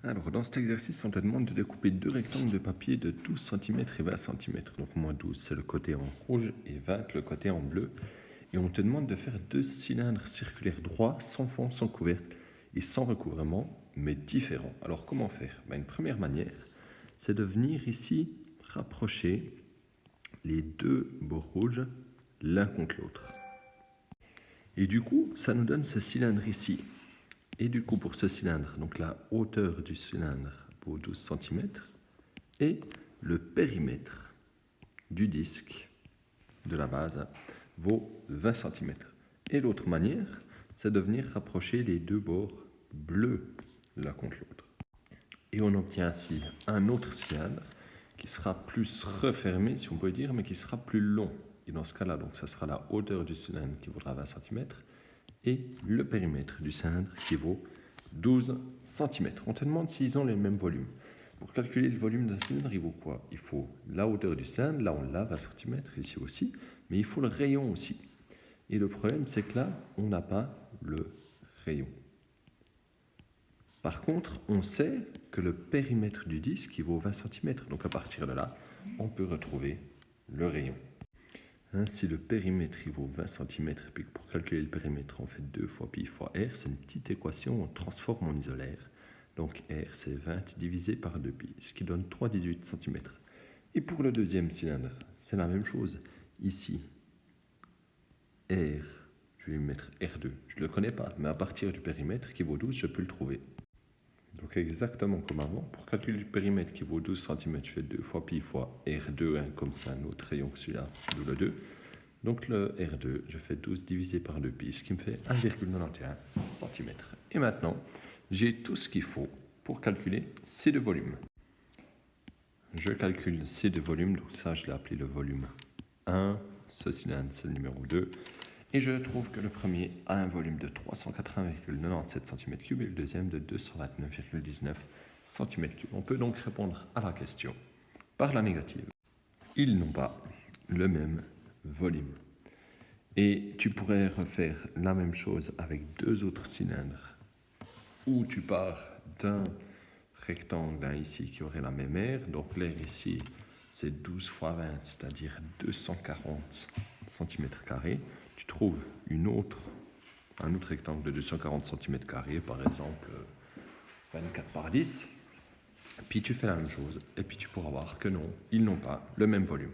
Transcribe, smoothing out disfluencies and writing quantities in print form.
Alors, dans cet exercice, on te demande de découper deux rectangles de papier de 12 cm et 20 cm. Donc, moins 12, c'est le côté en rouge et 20, le côté en bleu. Et on te demande de faire deux cylindres circulaires droits, sans fond, sans couvercle et sans recouvrement, mais différents. Alors, comment faire? Une première manière, c'est de venir ici rapprocher les deux bords rouges l'un contre l'autre. Et du coup, ça nous donne ce cylindre ici. Et du coup, pour ce cylindre, donc la hauteur du cylindre vaut 12 cm et le périmètre du disque de la base vaut 20 cm. Et l'autre manière, c'est de venir rapprocher les deux bords bleus l'un contre l'autre. Et on obtient ainsi un autre cylindre qui sera plus refermé, si on peut dire, mais qui sera plus long. Et dans ce cas-là, donc, ça sera la hauteur du cylindre qui vaudra 20 cm et le périmètre du cylindre qui vaut 12 cm. On te demande s'ils ont les mêmes volumes. Pour calculer le volume d'un cylindre, il vaut quoi? Il faut la hauteur du cylindre, là on l'a, 20 cm, ici aussi, mais il faut le rayon aussi. Et le problème, c'est que là, on n'a pas le rayon. Par contre, on sait que le périmètre du disque, il vaut 20 cm. Donc à partir de là, on peut retrouver le rayon. Si le périmètre il vaut 20 cm, et puis que pour calculer le périmètre, on fait 2 fois pi fois r, c'est une petite équation, on transforme en isolaire. Donc r, c'est 20 divisé par 2pi, ce qui donne 3,18 cm. Et pour le deuxième cylindre, c'est la même chose. Ici, r, je vais mettre R2, je ne le connais pas, mais à partir du périmètre qui vaut 12, je peux le trouver. Donc exactement comme avant, pour calculer le périmètre qui vaut 12 cm, je fais 2 fois pi fois R2, comme ça, un autre rayon que celui-là, d'où le 2. Donc le R2, je fais 12 divisé par 2pi, ce qui me fait 1,91 cm. Et maintenant, j'ai tout ce qu'il faut pour calculer C de volume. Je calcule C de volume, donc ça je l'ai appelé le volume 1, ce cylindre c'est le numéro 2. Et je trouve que le premier a un volume de 380,97 cm3 et le deuxième de 229,19 cm3. On peut donc répondre à la question par la négative. Ils n'ont pas le même volume. Et tu pourrais refaire la même chose avec deux autres cylindres où tu pars d'un rectangle ici qui aurait la même aire. Donc l'aire ici, c'est 12 fois 20, c'est-à-dire 240 cm². Tu trouves un autre rectangle de 240 cm², par exemple 24 par 10. Puis tu fais la même chose et puis tu pourras voir que non, ils n'ont pas le même volume.